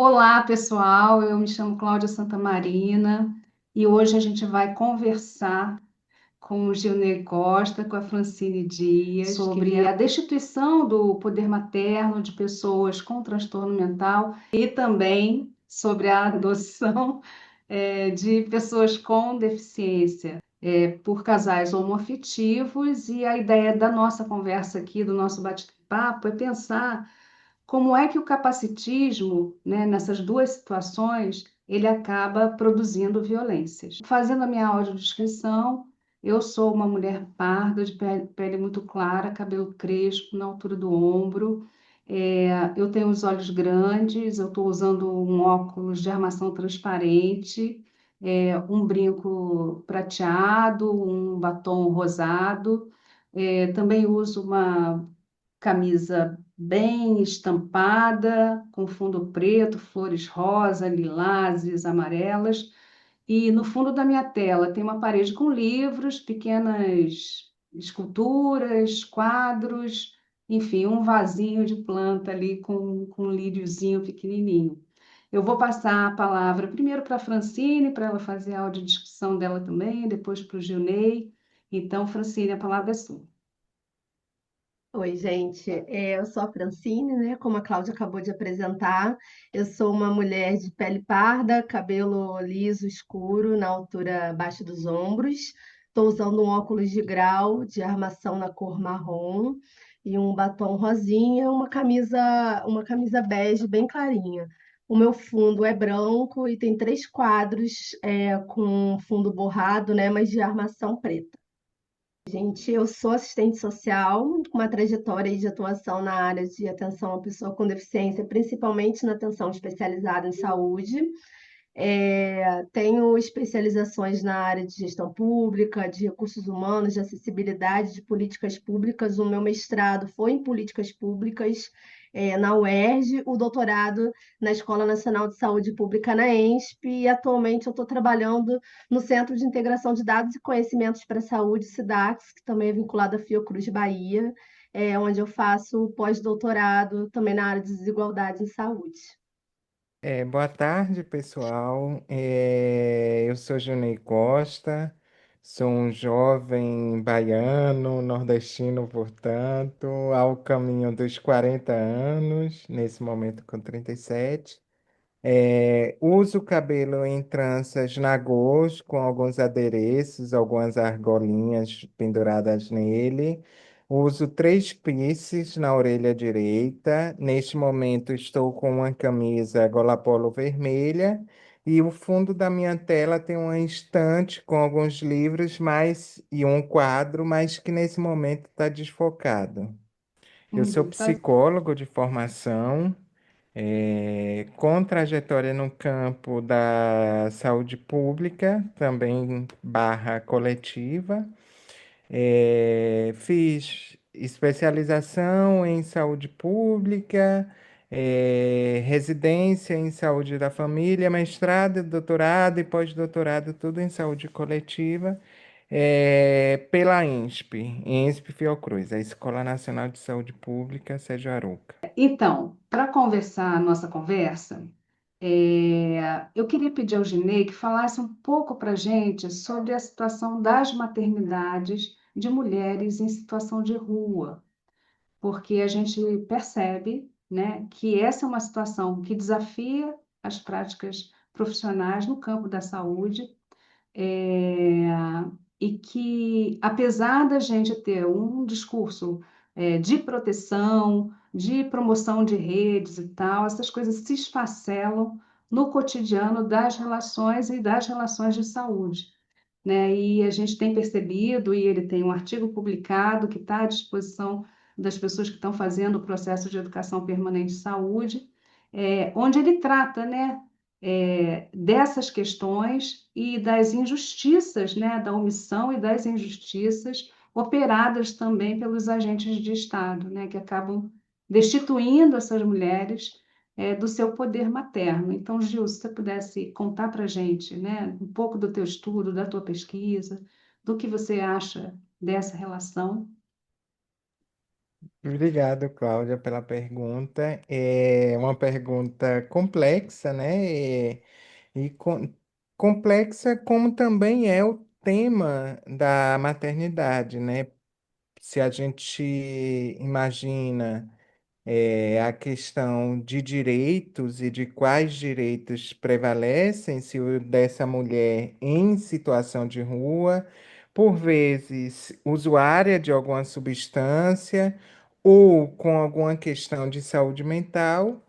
Olá, pessoal. Eu me chamo Cláudia Santamarina e hoje a gente vai conversar com o Gilney Costa, com a Francine Dias, sobre a destituição do poder materno de pessoas com transtorno mental e também sobre a adoção de pessoas com deficiência por casais homoafetivos. E a ideia da nossa conversa aqui, do nosso bate-papo, é pensar como é que o capacitismo, né, nessas duas situações, ele acaba produzindo violências. Fazendo a minha audiodescrição, eu sou uma mulher parda, de pele muito clara, cabelo crespo na altura do ombro. Eu tenho os olhos grandes, eu estou usando um óculos de armação transparente, um brinco prateado, um batom rosado. Também uso uma camisa bem estampada, com fundo preto, flores rosa, lilazes, amarelas. E no fundo da minha tela tem uma parede com livros, pequenas esculturas, quadros, enfim, um vasinho de planta ali com um líriozinho pequenininho. Eu vou passar a palavra primeiro para a Francine, para ela fazer a audiodescrição dela também, depois para o Gilney. Então, Francine, a palavra é sua. Oi, gente. Eu sou a Francine, né? Como a Cláudia acabou de apresentar, eu sou uma mulher de pele parda, cabelo liso escuro, na altura abaixo dos ombros. Estou usando um óculos de grau de armação na cor marrom e um batom rosinha, uma camisa bege bem clarinha. O meu fundo é branco e tem três quadros com fundo borrado, né? Mas de armação preta. Gente, eu sou assistente social, com uma trajetória aí de atuação na área de atenção à pessoa com deficiência, principalmente na atenção especializada em saúde. Tenho especializações na área de gestão pública, de recursos humanos, de acessibilidade, de políticas públicas. O meu mestrado foi em políticas públicas, na UERJ, o doutorado na Escola Nacional de Saúde Pública na ENSP, e atualmente eu estou trabalhando no Centro de Integração de Dados e Conhecimentos para a Saúde, SIDAX, que também é vinculado à Fiocruz Bahia, onde eu faço pós-doutorado também na área de desigualdade em saúde. Boa tarde, pessoal. Eu sou Junei Costa, sou um jovem baiano, nordestino, portanto, ao caminho dos 40 anos, nesse momento com 37. Uso o cabelo em tranças nagôs, com alguns adereços, algumas argolinhas penduradas nele. Uso três piercings na orelha direita. Neste momento estou com uma camisa gola polo vermelha e o fundo da minha tela tem uma estante com alguns livros e um quadro, mas que nesse momento está desfocado. Eu sou Tá. psicólogo de formação, com trajetória no campo da saúde pública, também barra coletiva. Fiz especialização em saúde pública, residência em saúde da família, mestrado, doutorado e pós-doutorado, tudo em saúde coletiva, pela INSP Fiocruz, a Escola Nacional de Saúde Pública, Sejaruca. Então, para conversar a nossa conversa, eu queria pedir ao Ginei que falasse um pouco para a gente sobre a situação das maternidades de mulheres em situação de rua, porque a gente percebe, né, que essa é uma situação que desafia as práticas profissionais no campo da saúde, é, e que, apesar da gente ter um discurso de proteção, de promoção de redes e tal, essas coisas se esfacelam no cotidiano das relações de saúde, né? E a gente tem percebido, e ele tem um artigo publicado que está à disposição das pessoas que estão fazendo o processo de educação permanente de saúde, onde ele trata, né, dessas questões e das injustiças, né, da omissão e das injustiças operadas também pelos agentes de Estado, né, que acabam destituindo essas mulheres do seu poder materno. Então, Gil, se você pudesse contar para a gente, né, um pouco do teu estudo, da tua pesquisa, do que você acha dessa relação. Obrigado, Cláudia, pela pergunta. É uma pergunta complexa, né? E complexa como também é o tema da maternidade, né? Se a gente imagina a questão de direitos e de quais direitos prevalecem, se o dessa mulher em situação de rua, por vezes usuária de alguma substância ou com alguma questão de saúde mental,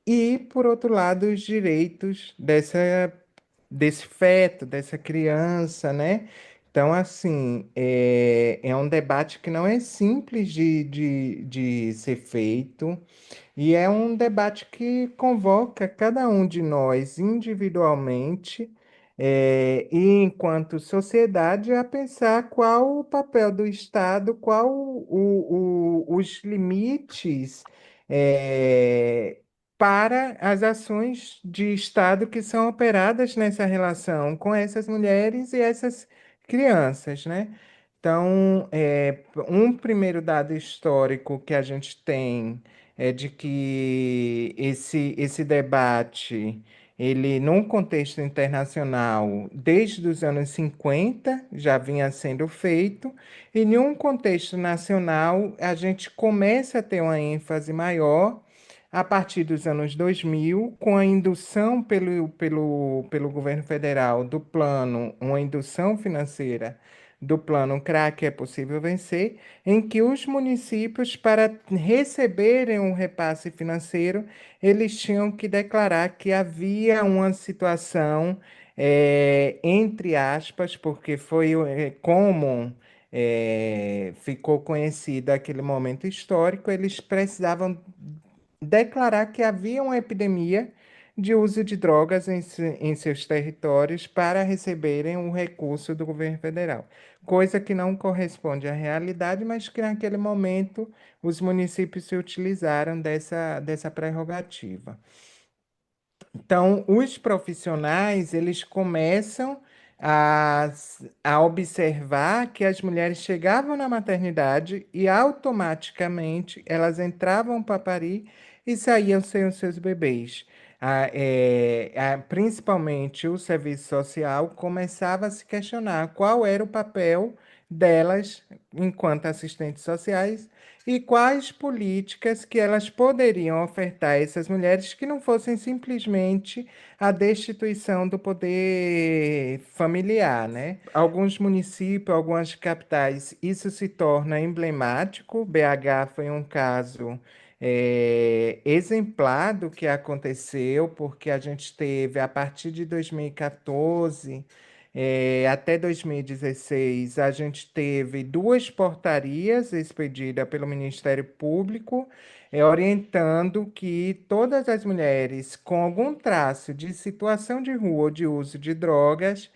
e, por outro lado, os direitos desse feto, dessa criança, né? Então, assim, é um debate que não é simples de ser feito. E é um debate que convoca cada um de nós individualmente, e enquanto sociedade, a pensar qual o papel do Estado, qual os limites, eh, para as ações de Estado que são operadas nessa relação com essas mulheres e essas crianças, né? Então, um primeiro dado histórico que a gente tem é de que esse debate, ele, num contexto internacional, desde os anos 50 já vinha sendo feito, e em um contexto nacional, a gente começa a ter uma ênfase maior a partir dos anos 2000, com a indução pelo governo federal do plano, uma indução financeira do plano CRA, que é possível vencer, em que os municípios, para receberem um repasse financeiro, eles tinham que declarar que havia uma situação, entre aspas, porque foi como ficou conhecido aquele momento histórico, eles precisavam declarar que havia uma epidemia de uso de drogas em seus territórios para receberem o recurso do governo federal, coisa que não corresponde à realidade, mas que naquele momento os municípios se utilizaram dessa prerrogativa. Então, os profissionais, eles começam a observar que as mulheres chegavam na maternidade e automaticamente elas entravam para parir e saíam sem os seus bebês. Principalmente o serviço social começava a se questionar qual era o papel delas enquanto assistentes sociais e quais políticas que elas poderiam ofertar a essas mulheres que não fossem simplesmente a destituição do poder familiar, né? Alguns municípios, algumas capitais, isso se torna emblemático. BH foi um caso exemplar do que aconteceu, porque a gente teve, a partir de 2014, até 2016, a gente teve duas portarias expedidas pelo Ministério Público, orientando que todas as mulheres com algum traço de situação de rua ou de uso de drogas,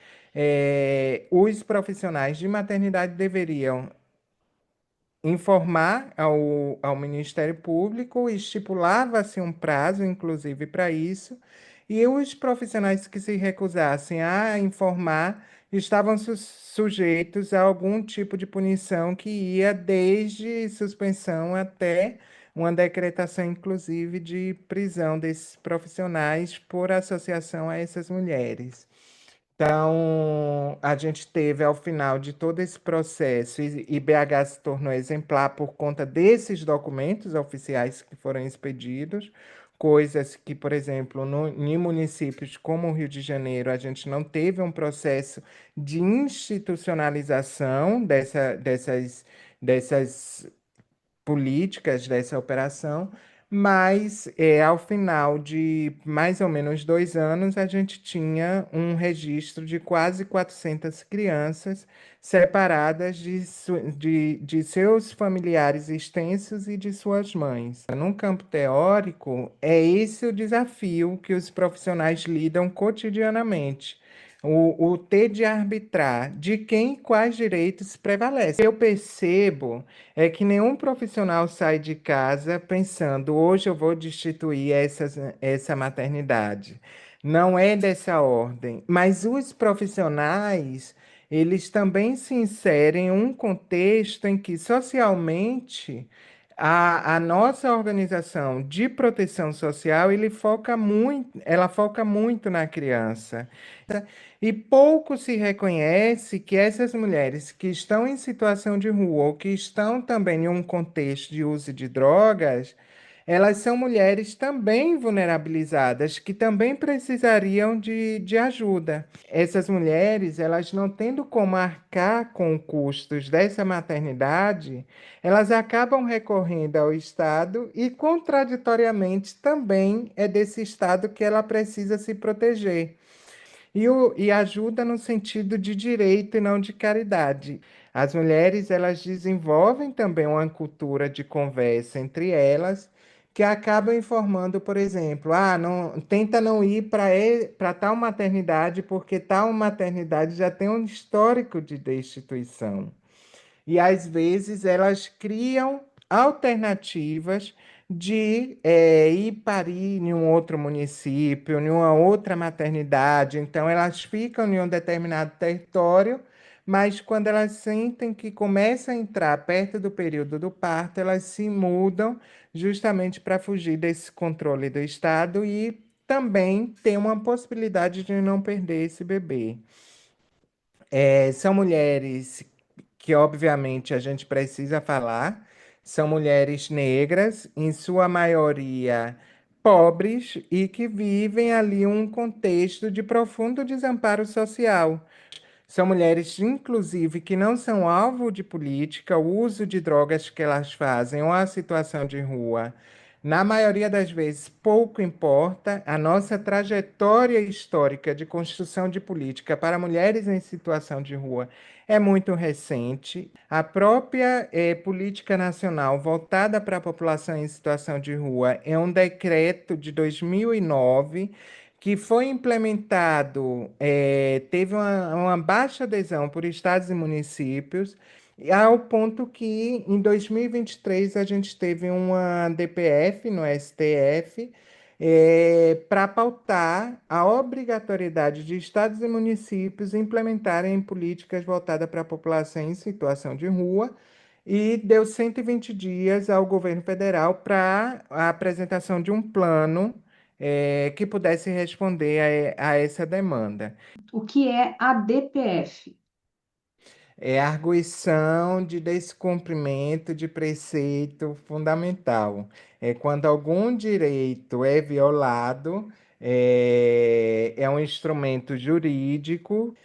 os profissionais de maternidade deveriam informar ao Ministério Público, estipulava-se um prazo, inclusive, para isso, e os profissionais que se recusassem a informar estavam sujeitos a algum tipo de punição que ia desde suspensão até uma decretação, inclusive, de prisão desses profissionais por associação a essas mulheres. Então, a gente teve, ao final de todo esse processo, e BH se tornou exemplar por conta desses documentos oficiais que foram expedidos, coisas que, por exemplo, em municípios como o Rio de Janeiro, a gente não teve um processo de institucionalização dessas políticas dessa operação, mas ao final de mais ou menos 2 anos, a gente tinha um registro de quase 400 crianças separadas de seus familiares extensos e de suas mães. Num campo teórico, é esse o desafio que os profissionais lidam cotidianamente. O ter de arbitrar de quem e quais direitos prevalecem. Eu percebo que nenhum profissional sai de casa pensando, hoje eu vou destituir essa maternidade. Não é dessa ordem. Mas os profissionais, eles também se inserem em um contexto em que socialmente A nossa organização de proteção social, ela foca muito na criança. E pouco se reconhece que essas mulheres que estão em situação de rua ou que estão também em um contexto de uso de drogas, elas são mulheres também vulnerabilizadas, que também precisariam de ajuda. Essas mulheres, elas não tendo como arcar com custos dessa maternidade, elas acabam recorrendo ao Estado e, contraditoriamente, também é desse Estado que ela precisa se proteger. E ajuda no sentido de direito e não de caridade. As mulheres, elas desenvolvem também uma cultura de conversa entre elas, que acabam informando, por exemplo, não, tenta não ir para tal maternidade, porque tal maternidade já tem um histórico de destituição. E às vezes elas criam alternativas de ir parir em um outro município, em uma outra maternidade. Então elas ficam em um determinado território, mas quando elas sentem que começa a entrar perto do período do parto, elas se mudam justamente para fugir desse controle do Estado e também ter uma possibilidade de não perder esse bebê. São mulheres que, obviamente, a gente precisa falar, são mulheres negras, em sua maioria pobres, e que vivem ali um contexto de profundo desamparo social. São mulheres, inclusive, que não são alvo de política, o uso de drogas que elas fazem ou a situação de rua. Na maioria das vezes, pouco importa. A nossa trajetória histórica de construção de política para mulheres em situação de rua é muito recente. A própria política nacional voltada para a população em situação de rua é um decreto de 2009 que foi implementado, teve uma baixa adesão por estados e municípios, ao ponto que em 2023 a gente teve uma DPF no STF para pautar a obrigatoriedade de estados e municípios implementarem políticas voltadas para a população em situação de rua, e deu 120 dias ao governo federal para a apresentação de um plano que pudesse responder a essa demanda. O que é a DPF? É a arguição de descumprimento de preceito fundamental. É quando algum direito é violado, é um instrumento jurídico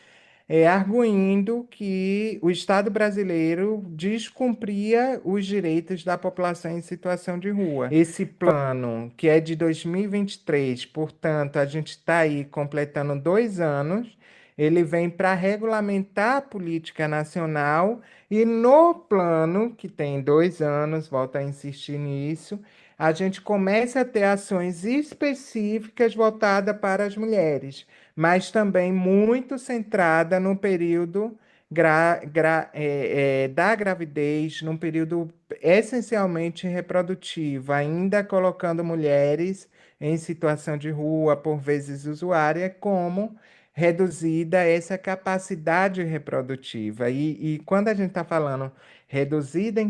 arguindo que o Estado brasileiro descumpria os direitos da população em situação de rua. Esse plano, que é de 2023, portanto, a gente está aí completando 2 anos, ele vem para regulamentar a política nacional e no plano, que tem 2 anos, volto a insistir nisso, a gente começa a ter ações específicas voltadas para as mulheres, mas também muito centrada no período da gravidez, num período essencialmente reprodutivo, ainda colocando mulheres em situação de rua, por vezes usuária, como reduzida essa capacidade reprodutiva. E quando a gente está falando reduzida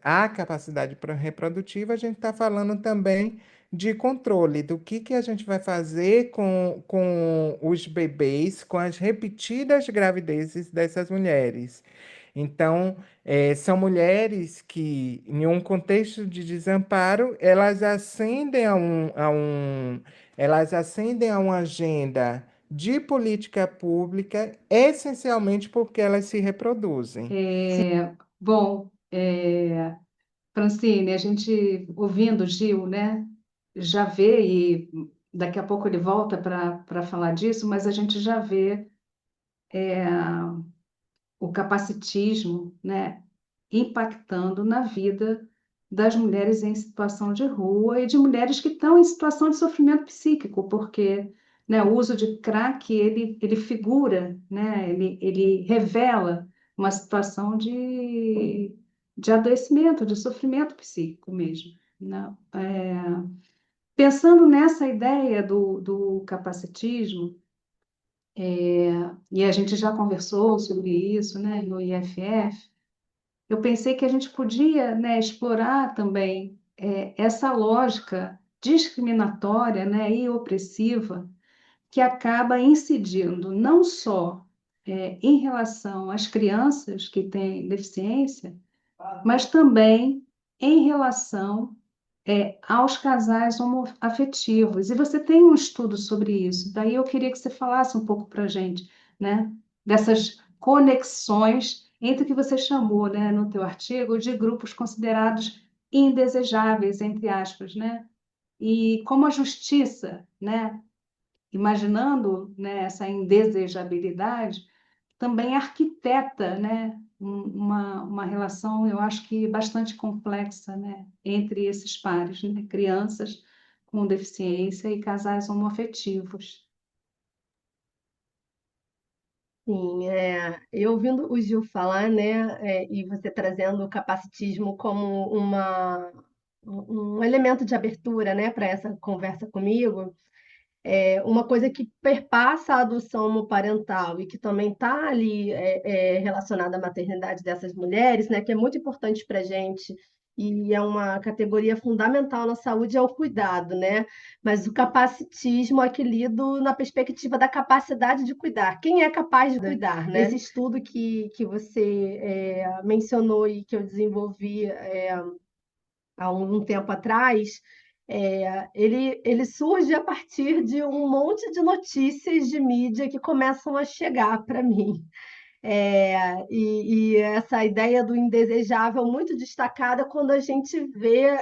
a capacidade reprodutiva, a gente está falando também de controle do que a gente vai fazer com os bebês, com as repetidas gravidezes dessas mulheres. Então, são mulheres que, em um contexto de desamparo, elas ascendem a uma agenda de política pública, essencialmente porque elas se reproduzem. Bom, Francine, a gente ouvindo o Gil, né, já vê, e daqui a pouco ele volta para falar disso, mas a gente já vê o capacitismo, né, impactando na vida das mulheres em situação de rua e de mulheres que estão em situação de sofrimento psíquico, porque, né, o uso de crack, ele figura, né, ele revela uma situação de adoecimento, de sofrimento psíquico mesmo, né? Pensando nessa ideia do capacitismo, e a gente já conversou sobre isso, né, no IFF, eu pensei que a gente podia, né, explorar também essa lógica discriminatória, né, e opressiva que acaba incidindo não só em relação às crianças que têm deficiência, mas também em relação aos casais homoafetivos. E você tem um estudo sobre isso. Daí eu queria que você falasse um pouco para a gente, né, dessas conexões entre o que você chamou, né, no teu artigo de grupos considerados indesejáveis, entre aspas, né? E como a justiça, né, imaginando, né, essa indesejabilidade, também arquiteta, né, uma relação, eu acho que bastante complexa, né, entre esses pares, né, crianças com deficiência e casais homoafetivos. Sim, eu ouvindo o Gil falar, né, e você trazendo o capacitismo como um elemento de abertura, né, para essa conversa comigo, uma coisa que perpassa a adoção homoparental e que também está ali relacionada à maternidade dessas mulheres, né, que é muito importante para a gente e é uma categoria fundamental na saúde, é o cuidado, né? Mas o capacitismo aqui lido na perspectiva da capacidade de cuidar. Quem é capaz de cuidar, né? Esse estudo que você mencionou e que eu desenvolvi há um tempo atrás, ele surge a partir de um monte de notícias de mídia que começam a chegar para mim. E essa ideia do indesejável muito destacada quando a gente vê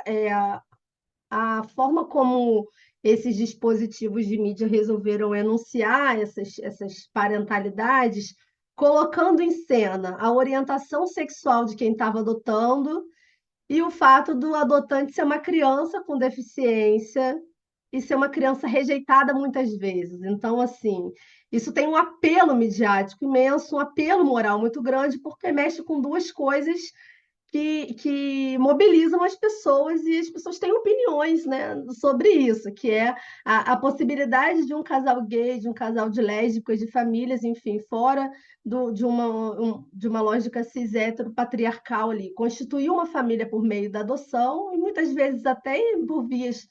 a forma como esses dispositivos de mídia resolveram enunciar essas parentalidades, colocando em cena a orientação sexual de quem estava adotando e o fato do adotante ser uma criança com deficiência e ser uma criança rejeitada muitas vezes. Então, assim, isso tem um apelo midiático imenso, um apelo moral muito grande, porque mexe com duas coisas que mobilizam as pessoas e as pessoas têm opiniões, né, sobre isso, que é a possibilidade de um casal gay, de um casal de lésbicas, de famílias, enfim, fora de uma lógica cis hétero patriarcal ali, constituir uma família por meio da adoção, e muitas vezes até por vias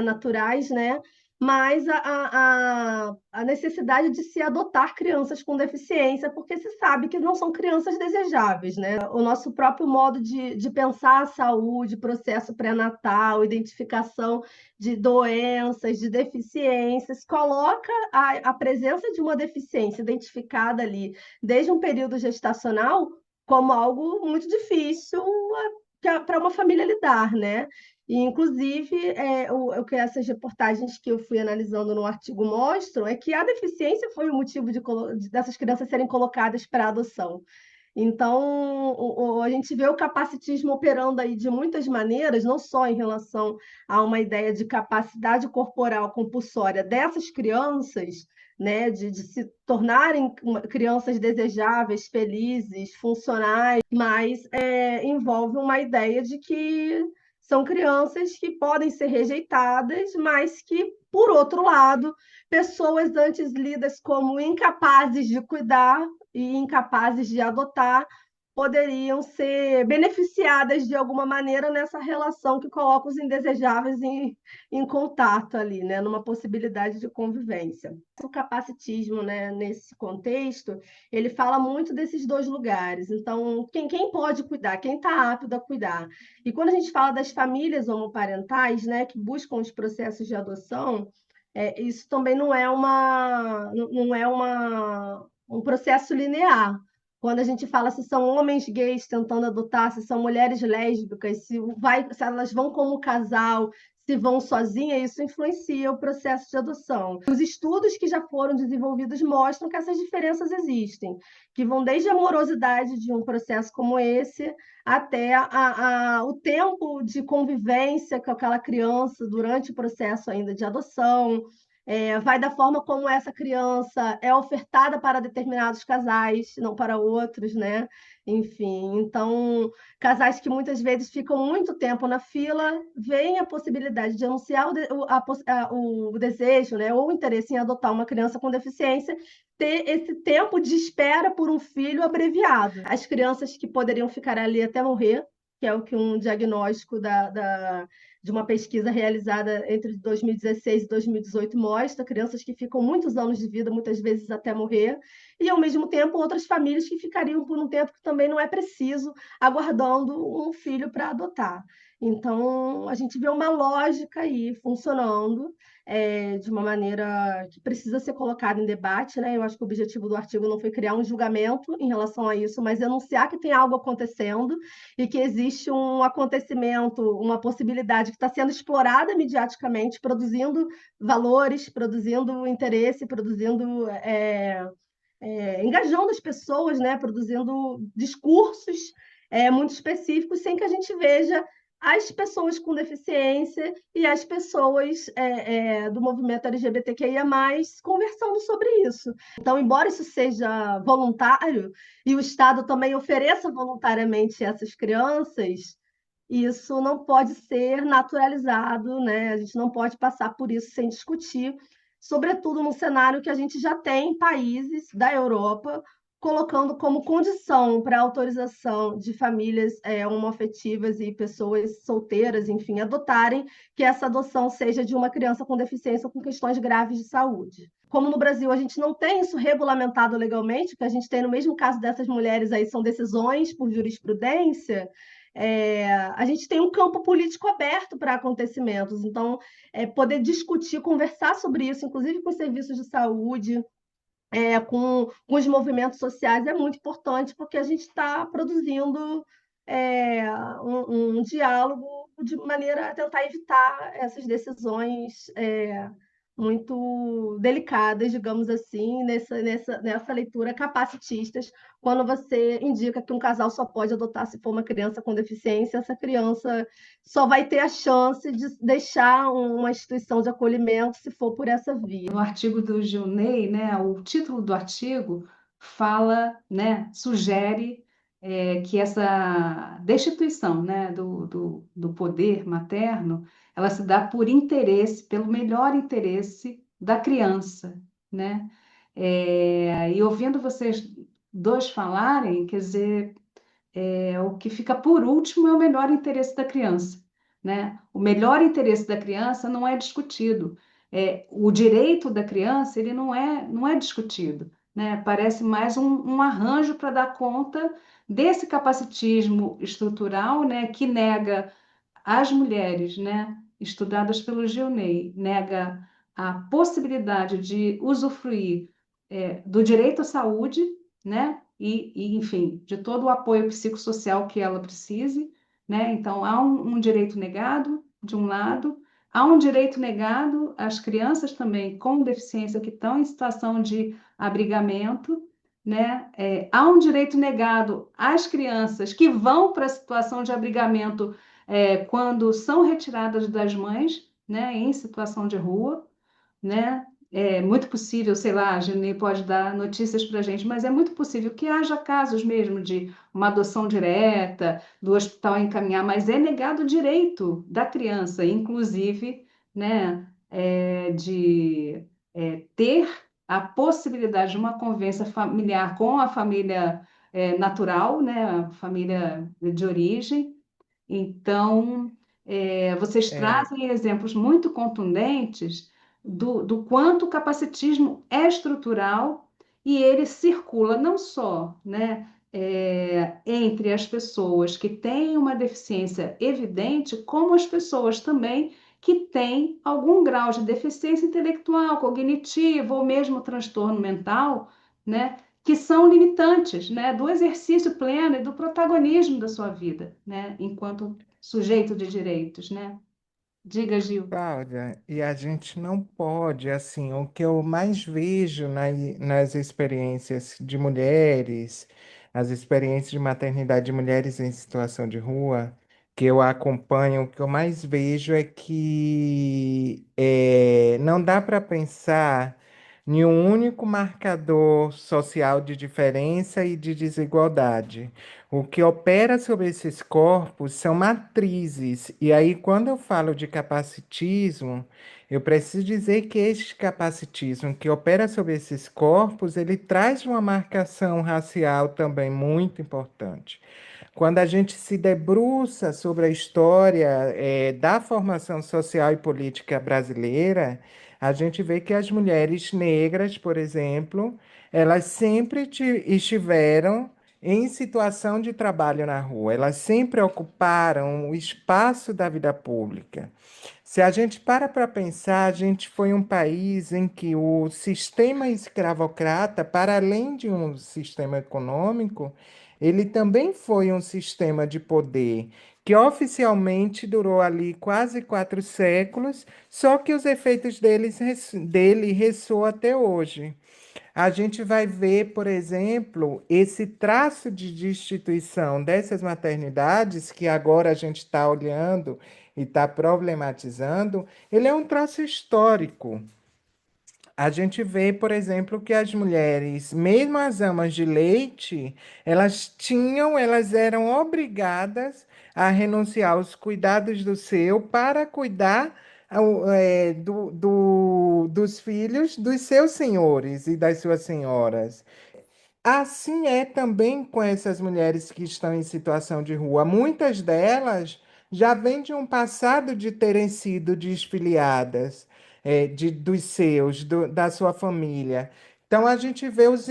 naturais, né? Mas a necessidade de se adotar crianças com deficiência, porque se sabe que não são crianças desejáveis, né? O nosso próprio modo de pensar a saúde, processo pré-natal, identificação de doenças, de deficiências, coloca a presença de uma deficiência identificada ali desde um período gestacional como algo muito difícil para uma família lidar, né? E, inclusive, o que essas reportagens que eu fui analisando no artigo mostram é que a deficiência foi o motivo dessas crianças serem colocadas para adoção. Então, a gente vê o capacitismo operando aí de muitas maneiras, não só em relação a uma ideia de capacidade corporal compulsória dessas crianças, né, de se tornarem crianças desejáveis, felizes, funcionais, mas envolve uma ideia de que são crianças que podem ser rejeitadas, mas que, por outro lado, pessoas antes lidas como incapazes de cuidar e incapazes de adotar poderiam ser beneficiadas de alguma maneira nessa relação que coloca os indesejáveis em contato ali, né, numa possibilidade de convivência. O capacitismo, né, nesse contexto, ele fala muito desses dois lugares. Então, quem pode cuidar, quem está apto a cuidar. E quando a gente fala das famílias homoparentais, né, que buscam os processos de adoção, isso também não é um processo linear. Quando a gente fala se são homens gays tentando adotar, se são mulheres lésbicas, se elas vão como casal, se vão sozinhas, isso influencia o processo de adoção. Os estudos que já foram desenvolvidos mostram que essas diferenças existem, que vão desde a morosidade de um processo como esse até o tempo de convivência com aquela criança durante o processo ainda de adoção, vai da forma como essa criança é ofertada para determinados casais, não para outros, né? Enfim, então, casais que muitas vezes ficam muito tempo na fila, veem a possibilidade de anunciar o desejo, né, ou o interesse em adotar uma criança com deficiência, ter esse tempo de espera por um filho abreviado. As crianças que poderiam ficar ali até morrer, que é o que um diagnóstico de uma pesquisa realizada entre 2016 e 2018 mostra, crianças que ficam muitos anos de vida, muitas vezes até morrer, e ao mesmo tempo outras famílias que ficariam por um tempo que também não é preciso, aguardando um filho para adotar. Então, a gente vê uma lógica aí funcionando de uma maneira que precisa ser colocada em debate, né? Eu acho que o objetivo do artigo não foi criar um julgamento em relação a isso, mas denunciar que tem algo acontecendo e que existe um acontecimento, uma possibilidade que está sendo explorada mediaticamente, produzindo valores, produzindo interesse, produzindo engajando as pessoas, né? Produzindo discursos muito específicos, sem que a gente veja as pessoas com deficiência e as pessoas do movimento LGBTQIA+, conversando sobre isso. Então, embora isso seja voluntário e o Estado também ofereça voluntariamente essas crianças, isso não pode ser naturalizado, né? A gente não pode passar por isso sem discutir, sobretudo no cenário que a gente já tem países da Europa colocando como condição para a autorização de famílias homoafetivas e pessoas solteiras, enfim, adotarem, que essa adoção seja de uma criança com deficiência ou com questões graves de saúde. Como no Brasil a gente não tem isso regulamentado legalmente, o que a gente tem no mesmo caso dessas mulheres aí são decisões por jurisprudência, a gente tem um campo político aberto para acontecimentos. Então, poder discutir, conversar sobre isso, inclusive com os serviços de saúde, com os movimentos sociais, é muito importante, porque a gente está produzindo um diálogo de maneira a tentar evitar essas decisões muito delicadas, digamos assim, nessa leitura capacitistas, quando você indica que um casal só pode adotar se for uma criança com deficiência, essa criança só vai ter a chance de deixar uma instituição de acolhimento se for por essa via. No artigo do Gilney, né, o título do artigo fala, né, sugere que essa destituição, né, do poder materno, ela se dá por interesse, pelo melhor interesse da criança, né? E ouvindo vocês dois falarem, quer dizer, o que fica por último é o melhor interesse da criança, né? O melhor interesse da criança não é discutido. O direito da criança ele não é discutido, né? Parece mais um arranjo para dar conta desse capacitismo estrutural, né? Que nega às mulheres, né? Estudadas pelo Gilney, nega a possibilidade de usufruir do direito à saúde, né? Enfim, de todo o apoio psicossocial que ela precise, né? Então, há um direito negado, de um lado, há um direito negado às crianças também com deficiência que estão em situação de abrigamento, né? Há um direito negado às crianças que vão para a situação de abrigamento quando são retiradas das mães, né? Em situação de rua, né? É muito possível, sei lá, a Gene pode dar notícias para a gente, mas é muito possível que haja casos mesmo de uma adoção direta, do hospital encaminhar, mas é negado o direito da criança, inclusive, né, de ter a possibilidade de uma convivência familiar com a família natural, né, a família de origem. Então, vocês É, trazem exemplos muito contundentes do quanto o capacitismo é estrutural e ele circula não só, né, entre as pessoas que têm uma deficiência evidente, como as pessoas também que têm algum grau de deficiência intelectual, cognitiva ou mesmo transtorno mental, né, que são limitantes, né, do exercício pleno e do protagonismo da sua vida, né, enquanto sujeito de direitos, né? Diga, Gil. Cláudia, e a gente não pode, assim, o que eu mais vejo nas experiências de mulheres, as experiências de maternidade de mulheres em situação de rua, que eu acompanho, o que eu mais vejo é que não dá para pensar em um único marcador social de diferença e de desigualdade. O que opera sobre esses corpos são matrizes, e aí, quando eu falo de capacitismo, eu preciso dizer que este capacitismo que opera sobre esses corpos, ele traz uma marcação racial também muito importante. Quando a gente se debruça sobre a história, da formação social e política brasileira, a gente vê que as mulheres negras, por exemplo, elas sempre estiveram em situação de trabalho na rua, elas sempre ocuparam o espaço da vida pública. Se a gente para pensar, a gente foi um país em que o sistema escravocrata, para além de um sistema econômico, ele também foi um sistema de poder que oficialmente durou ali quase 4 séculos, só que os efeitos dele ressoam até hoje. A gente vai ver, por exemplo, esse traço de destituição dessas maternidades, que agora a gente está olhando e está problematizando, ele é um traço histórico. A gente vê, por exemplo, que as mulheres, mesmo as amas de leite, elas eram obrigadas a renunciar aos cuidados do seu para cuidar dos filhos dos seus senhores e das suas senhoras. Assim é também com essas mulheres que estão em situação de rua. Muitas delas já vêm de um passado de terem sido desfiliadas, dos seus, da sua família. Então a gente vê os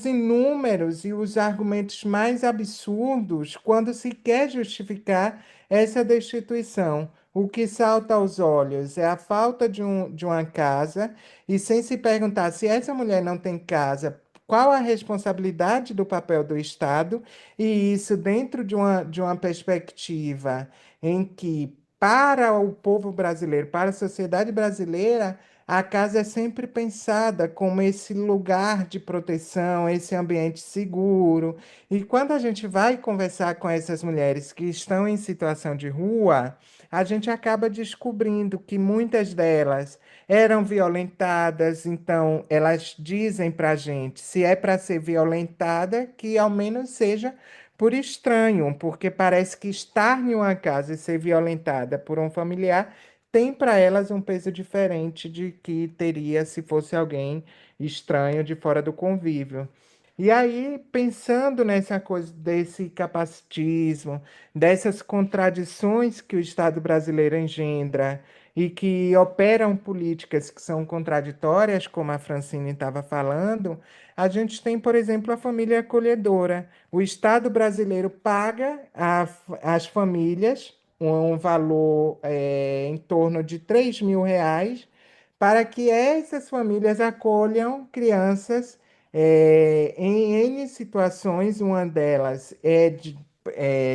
inúmeros e os argumentos mais absurdos quando se quer justificar essa destituição. O que salta aos olhos é a falta de uma casa, e sem se perguntar se essa mulher não tem casa, qual a responsabilidade do papel do Estado, e isso dentro de uma perspectiva em que, para o povo brasileiro, para a sociedade brasileira, a casa é sempre pensada como esse lugar de proteção, esse ambiente seguro. E quando a gente vai conversar com essas mulheres que estão em situação de rua, a gente acaba descobrindo que muitas delas eram violentadas, então elas dizem para a gente, se é para ser violentada, que ao menos seja por estranho, porque parece que estar em uma casa e ser violentada por um familiar tem para elas um peso diferente de que teria se fosse alguém estranho de fora do convívio. E aí, pensando nessa coisa desse capacitismo, dessas contradições que o Estado brasileiro engendra, e que operam políticas que são contraditórias, como a Francine estava falando, a gente tem, por exemplo, a família acolhedora. O Estado brasileiro paga às famílias um valor em torno de R$ 3.000 para que essas famílias acolham crianças em N situações. Uma delas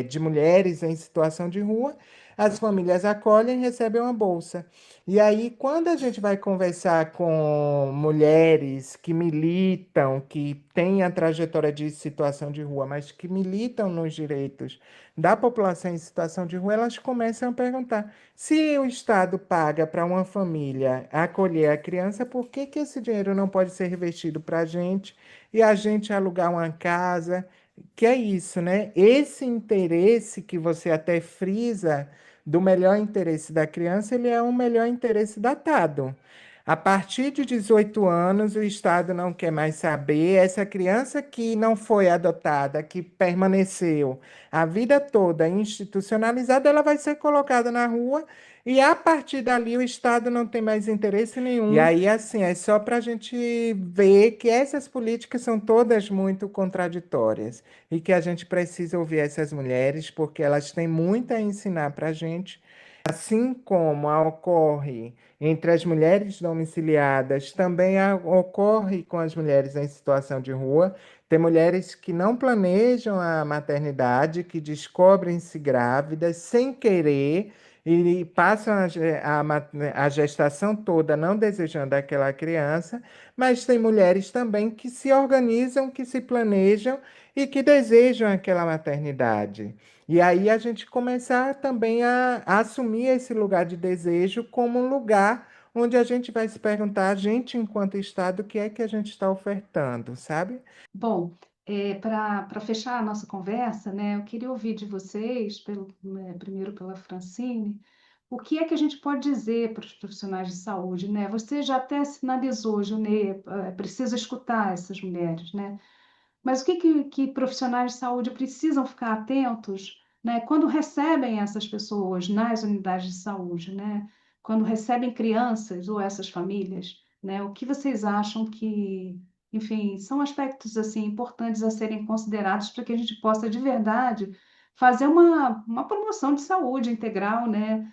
de mulheres em situação de rua. As famílias acolhem e recebem uma bolsa. E aí, quando a gente vai conversar com mulheres que militam, que têm a trajetória de situação de rua, mas que militam nos direitos da população em situação de rua, elas começam a perguntar: se o Estado paga para uma família acolher a criança, por que que esse dinheiro não pode ser revestido para a gente e a gente alugar uma casa? Que é isso, né? Esse interesse que você até frisa do melhor interesse da criança, ele é um melhor interesse datado. A partir de 18 anos, o Estado não quer mais saber. Essa criança que não foi adotada, que permaneceu a vida toda institucionalizada, ela vai ser colocada na rua, e a partir dali o Estado não tem mais interesse nenhum. E aí, assim, é só para a gente ver que essas políticas são todas muito contraditórias e que a gente precisa ouvir essas mulheres, porque elas têm muito a ensinar para a gente. Assim como ocorre entre as mulheres domiciliadas, também ocorre com as mulheres em situação de rua. Tem mulheres que não planejam a maternidade, que descobrem-se grávidas sem querer, e passam a gestação toda não desejando aquela criança, mas tem mulheres também que se organizam, que se planejam e que desejam aquela maternidade. E aí a gente começar também a assumir esse lugar de desejo como um lugar onde a gente vai se perguntar, a gente, enquanto Estado, o que é que a gente está ofertando, sabe? Bom, para fechar a nossa conversa, né, eu queria ouvir de vocês, primeiro pela Francine, o que é que a gente pode dizer para os profissionais de saúde, né? Você já até sinalizou, Junê, precisa escutar essas mulheres, né? Mas o que profissionais de saúde precisam ficar atentos, né, quando recebem essas pessoas nas unidades de saúde, né? Quando recebem crianças ou essas famílias, né? O que vocês acham que, enfim, são aspectos assim importantes a serem considerados para que a gente possa de verdade fazer uma promoção de saúde integral, né?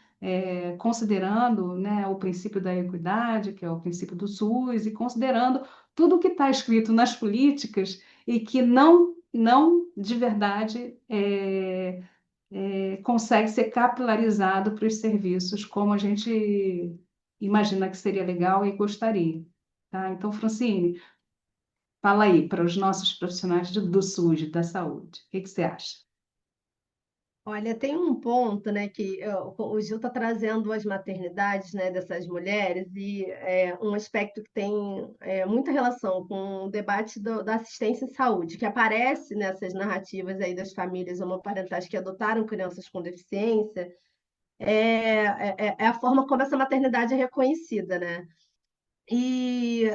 Considerando, né, o princípio da equidade, que é o princípio do SUS, e considerando tudo o que está escrito nas políticas e que não de verdade consegue ser capilarizado para os serviços como a gente imagina que seria legal e gostaria. Tá? Então, Francine, fala aí para os nossos profissionais do SUS, da saúde. O que você acha? Olha, tem um ponto, né, que o Gil está trazendo as maternidades, né, dessas mulheres e um aspecto que tem muita relação com o debate da assistência em saúde, que aparece nessas narrativas aí das famílias homoparentais que adotaram crianças com deficiência, é a forma como essa maternidade é reconhecida, né? E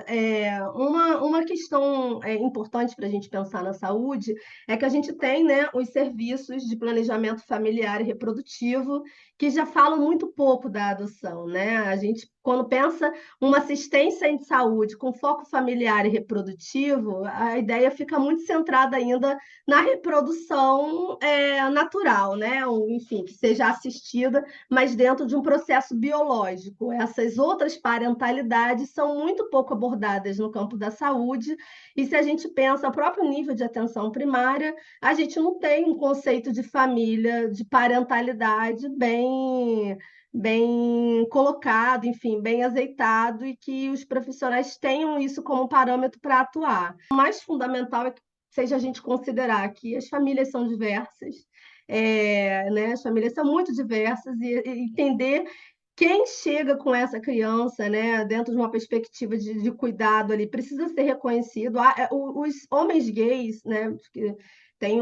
uma questão importante para a gente pensar na saúde é que a gente tem, né, os serviços de planejamento familiar e reprodutivo que já falam muito pouco da adoção, né? A gente, quando pensa uma assistência em saúde com foco familiar e reprodutivo, a ideia fica muito centrada ainda na reprodução natural, né? Ou, enfim, que seja assistida mas dentro de um processo biológico. Essas outras parentalidades são muito pouco abordadas no campo da saúde, e se a gente pensa o próprio nível de atenção primária, a gente não tem um conceito de família, de parentalidade bem colocado, enfim, bem azeitado, e que os profissionais tenham isso como parâmetro para atuar. O mais fundamental é que seja a gente considerar que as famílias são diversas, né? As famílias são muito diversas e entender quem chega com essa criança, né, dentro de uma perspectiva de cuidado ali, precisa ser reconhecido. Os homens gays, né, que tem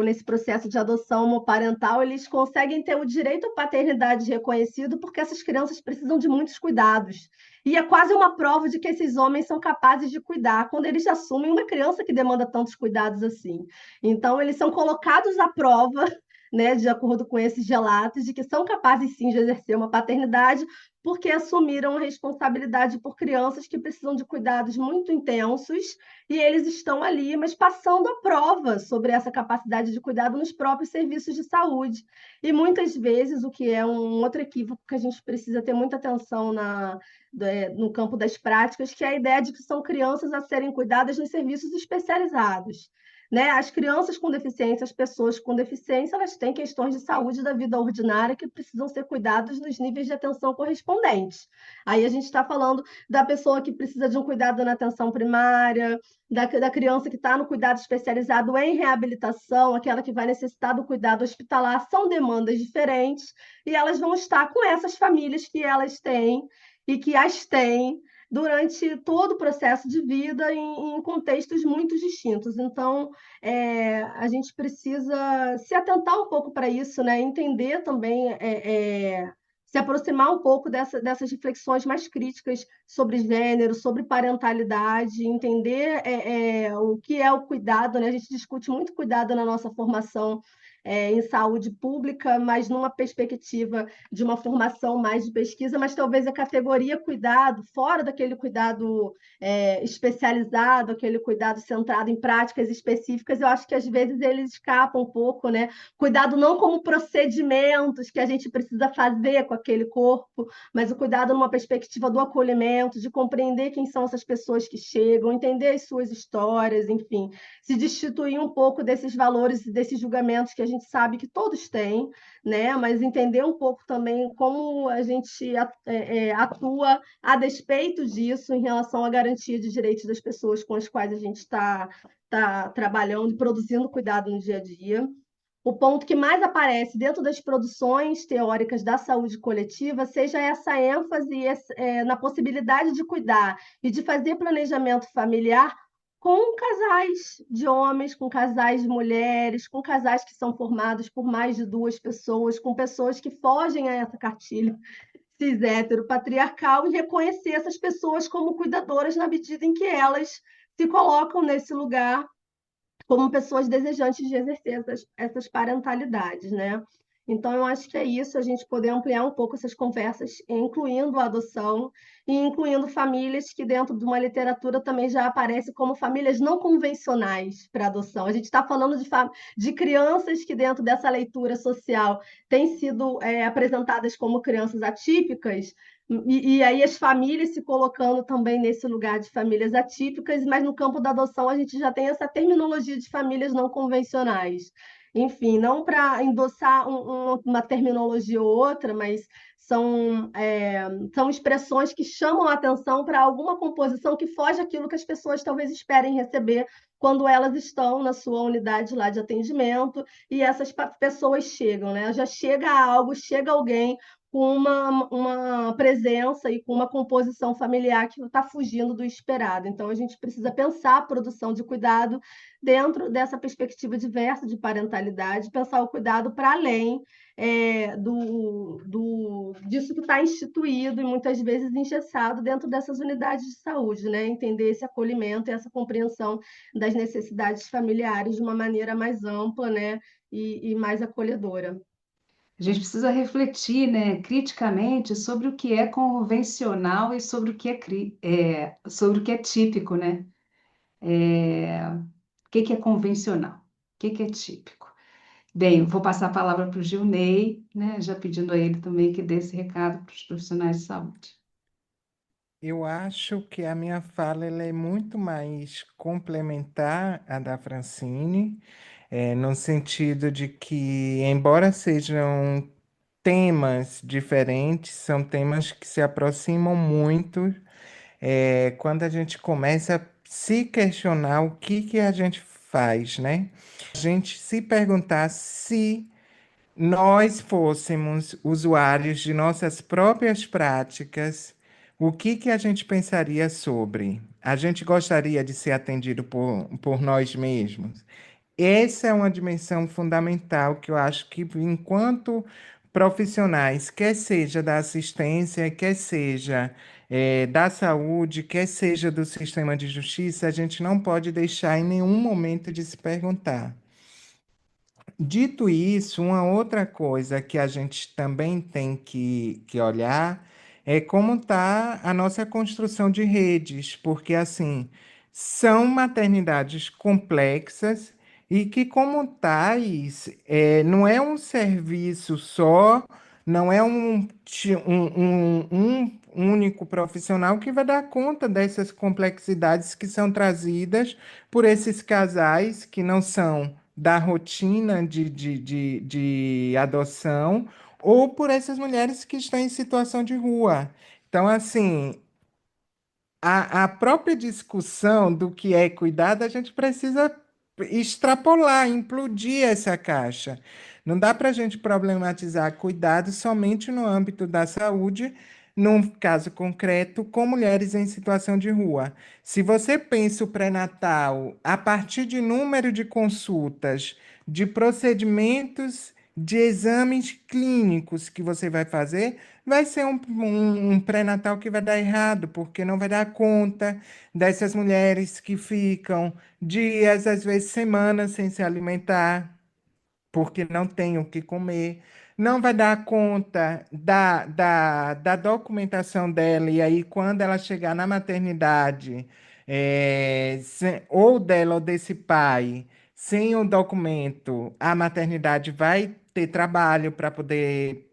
nesse processo de adoção homoparental, eles conseguem ter o direito à paternidade reconhecido porque essas crianças precisam de muitos cuidados. E é quase uma prova de que esses homens são capazes de cuidar quando eles assumem uma criança que demanda tantos cuidados assim. Então, eles são colocados à prova, né, de acordo com esses relatos, de que são capazes sim de exercer uma paternidade, porque assumiram a responsabilidade por crianças que precisam de cuidados muito intensos, e eles estão ali, mas passando a prova sobre essa capacidade de cuidado nos próprios serviços de saúde. E muitas vezes, o que é um outro equívoco que a gente precisa ter muita atenção no campo das práticas, que é a ideia de que são crianças a serem cuidadas nos serviços especializados. Né? As crianças com deficiência, as pessoas com deficiência, elas têm questões de saúde da vida ordinária que precisam ser cuidadas nos níveis de atenção correspondentes. Aí a gente está falando da pessoa que precisa de um cuidado na atenção primária, da criança que está no cuidado especializado em reabilitação, aquela que vai necessitar do cuidado hospitalar, são demandas diferentes, e elas vão estar com essas famílias que elas têm e que as têm durante todo o processo de vida em contextos muito distintos. Então, a gente precisa se atentar um pouco para isso, né? Entender também, se aproximar um pouco dessas reflexões mais críticas sobre gênero, sobre parentalidade, entender o que é o cuidado, né? A gente discute muito cuidado na nossa formação em saúde pública, mas numa perspectiva de uma formação mais de pesquisa, mas talvez a categoria cuidado, fora daquele cuidado especializado, aquele cuidado centrado em práticas específicas, eu acho que às vezes eles escapam um pouco, né? Cuidado não como procedimentos que a gente precisa fazer com aquele corpo, mas o cuidado numa perspectiva do acolhimento, de compreender quem são essas pessoas que chegam, entender as suas histórias, enfim, se destituir um pouco desses valores e desses julgamentos que a gente sabe que todos têm, né? Mas entender um pouco também como a gente atua a despeito disso em relação à garantia de direitos das pessoas com as quais a gente está trabalhando e produzindo cuidado no dia a dia. O ponto que mais aparece dentro das produções teóricas da saúde coletiva seja essa ênfase na possibilidade de cuidar e de fazer planejamento familiar com casais de homens, com casais de mulheres, com casais que são formados por mais de duas pessoas, com pessoas que fogem a essa cartilha cis hétero patriarcal e reconhecer essas pessoas como cuidadoras na medida em que elas se colocam nesse lugar como pessoas desejantes de exercer essas parentalidades, né? Então, eu acho que é isso, a gente poder ampliar um pouco essas conversas, incluindo a adoção e incluindo famílias que dentro de uma literatura também já aparecem como famílias não convencionais para adoção. A gente está falando de crianças que dentro dessa leitura social têm sido apresentadas como crianças atípicas, e aí as famílias se colocando também nesse lugar de famílias atípicas, mas no campo da adoção a gente já tem essa terminologia de famílias não convencionais. Enfim, não para endossar uma terminologia ou outra, mas são expressões que chamam a atenção para alguma composição que foge aquilo que as pessoas talvez esperem receber quando elas estão na sua unidade lá de atendimento e essas pessoas chegam, né? Já chega algo, chega alguém com uma presença e com uma composição familiar que está fugindo do esperado. Então, a gente precisa pensar a produção de cuidado dentro dessa perspectiva diversa de parentalidade, pensar o cuidado para além disso que está instituído e muitas vezes engessado dentro dessas unidades de saúde, né? Entender esse acolhimento e essa compreensão das necessidades familiares de uma maneira mais ampla, né? E mais acolhedora. A gente precisa refletir, né, criticamente sobre o que é convencional e sobre o que sobre o que é típico, né? O que é convencional? O que é típico? Bem, vou passar a palavra para o Gilney, né, já pedindo a ele também que dê esse recado para os profissionais de saúde. Eu acho que a minha fala ela é muito mais complementar à da Francine, no sentido de que, embora sejam temas diferentes, são temas que se aproximam muito, quando a gente começa a se questionar o que que a gente faz, né? A gente se perguntar se nós fôssemos usuários de nossas próprias práticas, o que que a gente pensaria sobre? A gente gostaria de ser atendido por nós mesmos? Essa é uma dimensão fundamental que eu acho que, enquanto profissionais, quer seja da assistência, quer seja da saúde, quer seja do sistema de justiça, a gente não pode deixar em nenhum momento de se perguntar. Dito isso, uma outra coisa que a gente também tem que olhar é como está a nossa construção de redes, porque assim são maternidades complexas e que, como tais, não é um serviço só, não é um único profissional que vai dar conta dessas complexidades que são trazidas por esses casais que não são da rotina de adoção, ou por essas mulheres que estão em situação de rua. Então, assim, a própria discussão do que é cuidado, a gente precisa extrapolar, implodir essa caixa. Não dá para a gente problematizar cuidado somente no âmbito da saúde, num caso concreto, com mulheres em situação de rua. Se você pensa o pré-natal a partir de número de consultas, de procedimentos, de exames clínicos que você vai fazer, vai ser um pré-natal que vai dar errado, porque não vai dar conta dessas mulheres que ficam dias, às vezes semanas, sem se alimentar, porque não tem o que comer. Não vai dar conta da documentação dela, e aí, quando ela chegar na maternidade, ou dela ou desse pai, sem o documento, a maternidade vai ter trabalho para poder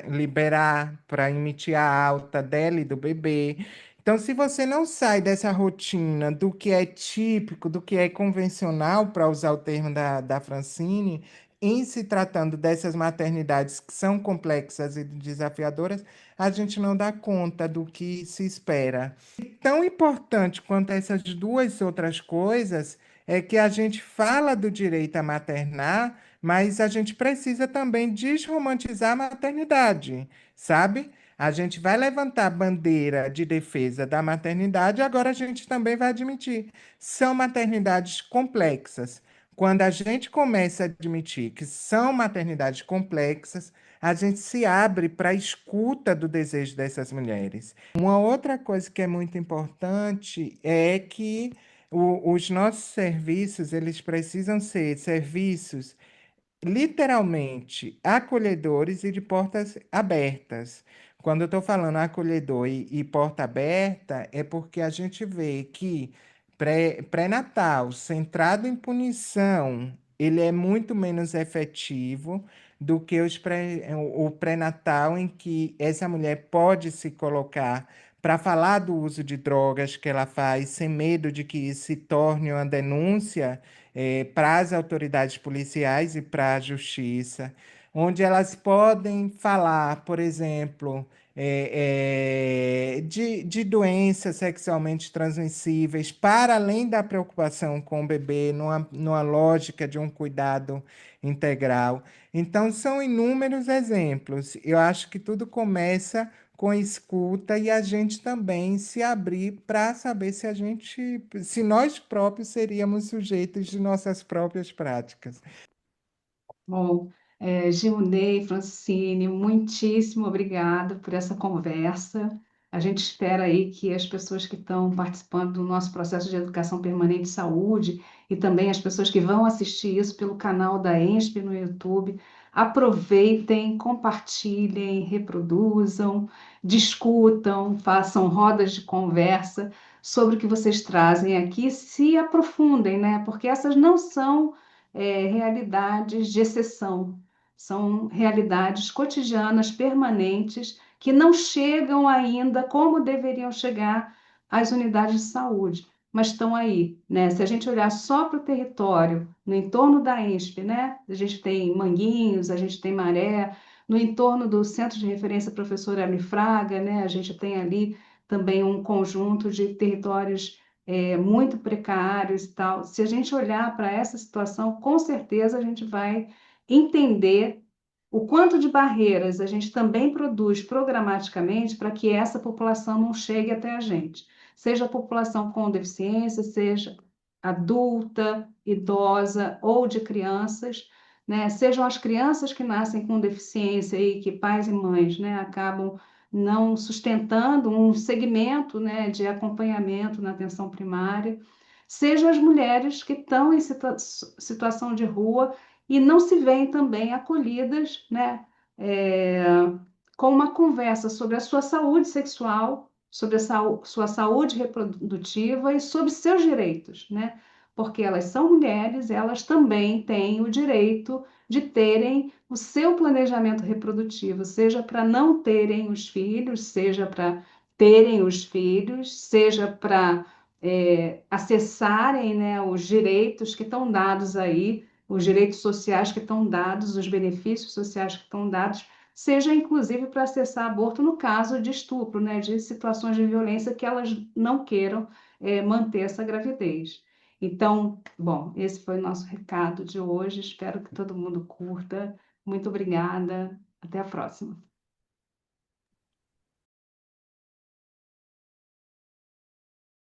liberar, para emitir a alta dela e do bebê. Então, se você não sai dessa rotina do que é típico, do que é convencional, para usar o termo da Francine, em se tratando dessas maternidades que são complexas e desafiadoras, a gente não dá conta do que se espera. E tão importante quanto essas duas outras coisas é que a gente fala do direito a maternar, mas a gente precisa também desromantizar a maternidade, sabe? A gente vai levantar a bandeira de defesa da maternidade, agora a gente também vai admitir. São maternidades complexas. Quando a gente começa a admitir que são maternidades complexas, a gente se abre para a escuta do desejo dessas mulheres. Uma outra coisa que é muito importante é que os nossos serviços, eles precisam ser serviços literalmente acolhedores e de portas abertas. Quando eu estou falando acolhedor e porta aberta, é porque a gente vê que pré-natal, centrado em punição, ele é muito menos efetivo do que o pré-natal, em que essa mulher pode se colocar para falar do uso de drogas que ela faz, sem medo de que isso se torne uma denúncia para as autoridades policiais e para a justiça, onde elas podem falar, por exemplo, de doenças sexualmente transmissíveis, para além da preocupação com o bebê, numa lógica de um cuidado integral. Então, são inúmeros exemplos. Eu acho que tudo começa com escuta e a gente também se abrir para saber se nós próprios seríamos sujeitos de nossas próprias práticas. Bom, Gilney, Francine, muitíssimo obrigada por essa conversa. A gente espera aí que as pessoas que estão participando do nosso processo de educação permanente de saúde e também as pessoas que vão assistir isso pelo canal da ENSP no YouTube, aproveitem, compartilhem, reproduzam, discutam, façam rodas de conversa sobre o que vocês trazem aqui, se aprofundem, né? Porque essas não são realidades de exceção, são realidades cotidianas, permanentes, que não chegam ainda como deveriam chegar às unidades de saúde, mas estão aí, né? Se a gente olhar só para o território, no entorno da ENSP, né? A gente tem Manguinhos, a gente tem Maré, no entorno do Centro de Referência Professor Herme Fraga, né? A gente tem ali também um conjunto de territórios muito precários e tal. Se a gente olhar para essa situação, com certeza a gente vai entender o quanto de barreiras a gente também produz programaticamente para que essa população não chegue até a gente. Seja a população com deficiência, seja adulta, idosa ou de crianças, né? Sejam as crianças que nascem com deficiência e que pais e mães, né, acabam não sustentando um segmento, né, de acompanhamento na atenção primária, sejam as mulheres que estão em situação de rua e não se veem também acolhidas, né, é, com uma conversa sobre a sua saúde sexual, sobre a sua saúde reprodutiva e sobre seus direitos, né? Porque elas são mulheres, elas também têm o direito de terem o seu planejamento reprodutivo, seja para não terem os filhos, seja para terem os filhos, seja para acessarem, né, os direitos que estão dados aí, os direitos sociais que estão dados, os benefícios sociais que estão dados, seja inclusive para acessar aborto no caso de estupro, né, de situações de violência que elas não queiram manter essa gravidez. Então, bom, esse foi o nosso recado de hoje. Espero que todo mundo curta. Muito obrigada. Até a próxima.